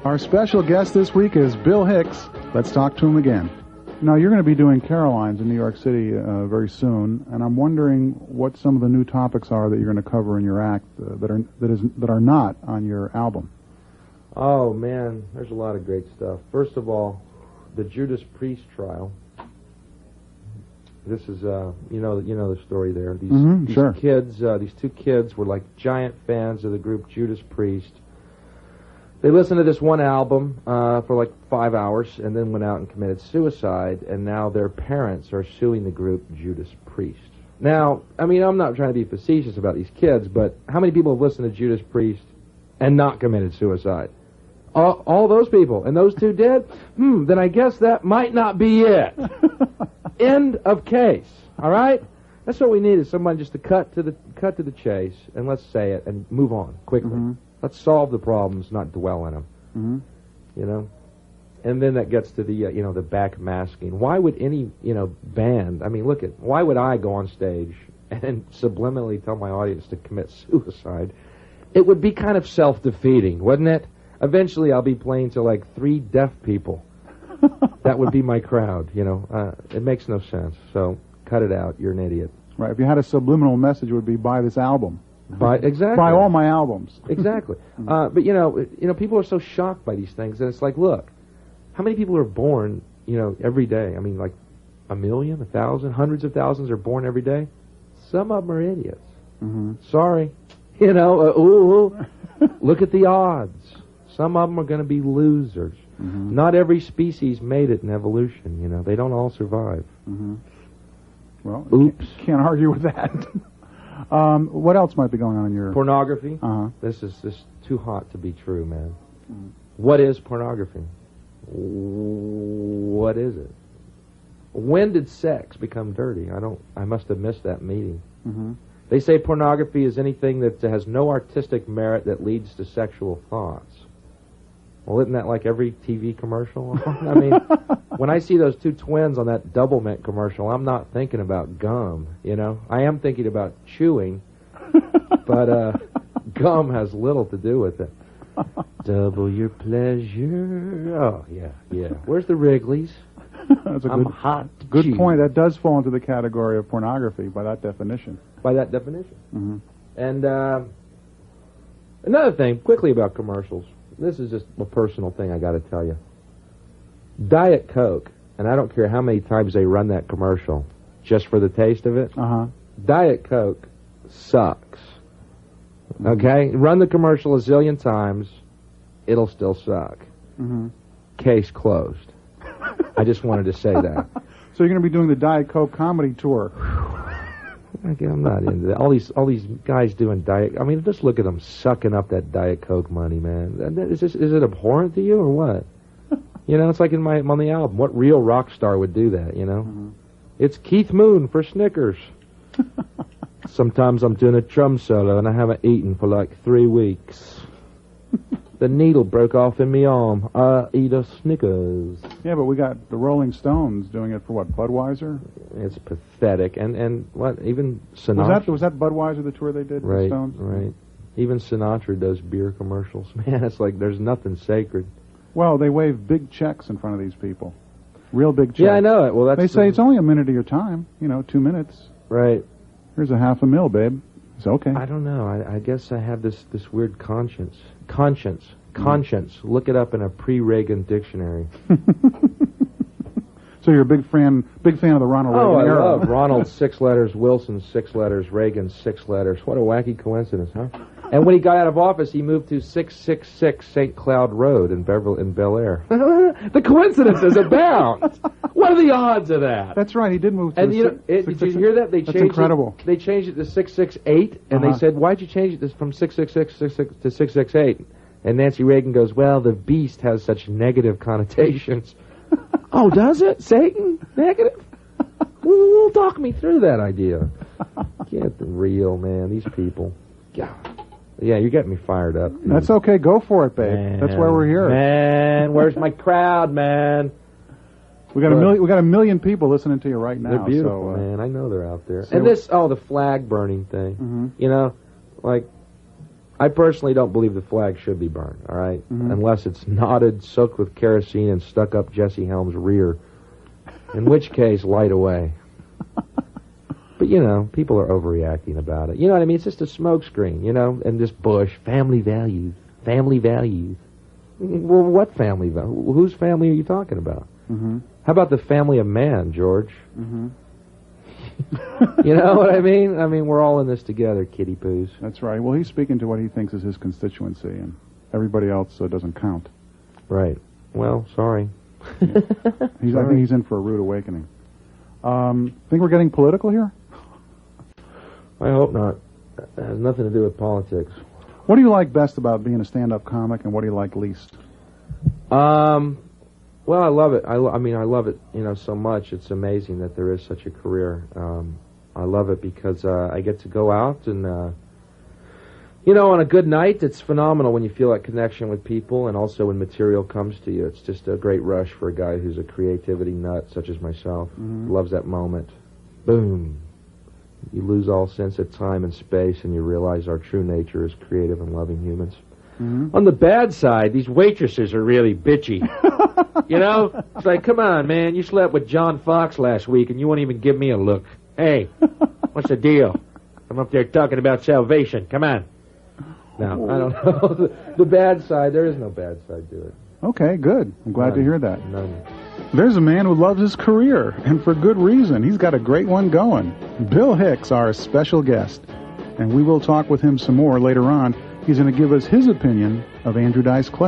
Our special guest this week is Bill Hicks. Let's talk to him again. Now, you're going to be doing Caroline's in New York City very soon, and I'm wondering what some of the new topics are that you're going to cover in your act that are not on your album. Oh, man, there's a lot of great stuff. First of all, the Judas Priest trial. This is, you know the story there. These sure. kids, these two kids were like giant fans of the group Judas Priest. They listened to this one album for like 5 hours and then went out and committed suicide, and now their parents are suing the group Judas Priest. Now, I mean, I'm not trying to be facetious about these kids, but how many people have listened to Judas Priest and not committed suicide? All those people, and those two did? Then I guess that might not be it. End of case. All right? That's what we need, is someone just to cut to the chase, and let's say it and move on quickly. Mm-hmm. Let's solve the problems, not dwell in them. Mm-hmm. You know? And then that gets to the the backmasking. Why would any band? I mean, why would I go on stage and subliminally tell my audience to commit suicide? It would be kind of self-defeating, wouldn't it? Eventually, I'll be playing to like 3 deaf people. That would be my crowd. It makes no sense. So cut it out. You're an idiot. Right. If you had a subliminal message, it would be buy this album. Exactly. Buy all my albums. Exactly. But people are so shocked by these things, and it's like, look, how many people are born, every day? I mean, like 1 million, 1,000, hundreds of thousands are born every day. Some of them are idiots. Mm-hmm. Sorry. Look at the odds. Some of them are going to be losers. Mm-hmm. Not every species made it in evolution. They don't all survive. Mm-hmm. Well, oops. Can't argue with that. What else might be going on in your... Pornography? Uh-huh. This is just too hot to be true, man. Mm-hmm. What is pornography? What is it? When did sex become dirty? I must have missed that meeting. Mm-hmm. They say pornography is anything that has no artistic merit that leads to sexual thoughts. Well, isn't that like every TV commercial? I mean, when I see those two twins on that Double Mint commercial, I'm not thinking about gum, I am thinking about chewing, but gum has little to do with it. Double your pleasure. Oh, yeah. Where's the Wrigley's? That's a good chew. Point. That does fall into the category of pornography by that definition. Mm-hmm. And another thing, quickly about commercials. This is just a personal thing I got to tell you. Diet Coke, and I don't care how many times they run that commercial, just for the taste of it. Uh-huh. Diet Coke sucks. Okay? Run the commercial a zillion times, it'll still suck. Mm-hmm. Case closed. I just wanted to say that. So you're going to be doing the Diet Coke comedy tour. I'm not into that. All these guys doing diet. I mean, just look at them sucking up that Diet Coke money, man. Is it abhorrent to you or what? It's like on the album. What real rock star would do that? Mm-hmm. It's Keith Moon for Snickers. Sometimes I'm doing a drum solo and I haven't eaten for like 3 weeks. The needle broke off in my arm. I eat a Snickers. Yeah, but we got the Rolling Stones doing it for what, Budweiser? It's pathetic. And what, even Sinatra... Was that Budweiser, the tour they did with the Stones? Right. Even Sinatra does beer commercials. Man, it's like there's nothing sacred. Well, they wave big checks in front of these people. Real big checks. Yeah, I know it. Well, they say it's only a minute of your time. 2 minutes. Right. Here's $500,000, babe. It's okay. I don't know. I guess I have this weird conscience. Conscience. Look it up in a pre-Reagan dictionary. So you're a big fan of the Ronald Reagan era. I love Ronald 6 letters, Wilson 6 letters, Reagan 6 letters. What a wacky coincidence, huh? And when he got out of office, he moved to 666 St. Cloud Road in Bel Air. The coincidences abound. What are the odds of that? That's right. He did move to. And did you hear that? That's incredible. They changed it to 668, and they said, "Why'd you change it from 666 to 668?" And Nancy Reagan goes, "Well, the beast has such negative connotations." Oh, does it? Satan? Negative? Well, talk me through that idea. Get real, man. These people. God. Yeah, you're getting me fired up. Dude. That's okay. Go for it, babe. Man, that's why we're here. Man, where's my crowd, man? We got a million people listening to you right now. They're beautiful, man. I know they're out there. And this, the flag burning thing. Mm-hmm. I personally don't believe the flag should be burned, all right? Unless it's knotted, soaked with kerosene, and stuck up Jesse Helms' rear. In which case, light away. But, you know, people are overreacting about it. You know what I mean? It's just a smokescreen, you know? And this Bush, family values. Family values. Well, what family? Whose family are you talking about? How about the family of man, George? You know what I mean? I mean, we're all in this together, kitty poos. That's right. Well, he's speaking to what he thinks is his constituency, and everybody else doesn't count. Right. Well, sorry. I think he's in for a rude awakening. Think we're getting political here? I hope not. It has nothing to do with politics. What do you like best about being a stand-up comic, and what do you like least? Well, I love it. I mean, I love it, you know, so much. It's amazing that there is such a career. I love it because I get to go out and, you know, on a good night, it's phenomenal when you feel that connection with people, and also when material comes to you. It's just a great rush for a guy who's a creativity nut, such as myself. Loves that moment. Boom. You lose all sense of time and space, and you realize our true nature is creative and loving humans. On the bad side, these waitresses are really bitchy. You know? It's like, come on, man, you slept with John Fox last week, and you won't even give me a look. Hey, what's the deal? I'm up there talking about salvation. Come on. No, I don't know. The bad side, there is no bad side to it. Okay, good. I'm glad to hear that. None. There's a man who loves his career, and for good reason. He's got a great one going. Bill Hicks, our special guest. And we will talk with him some more later on. He's going to give us his opinion of Andrew Dice Clay.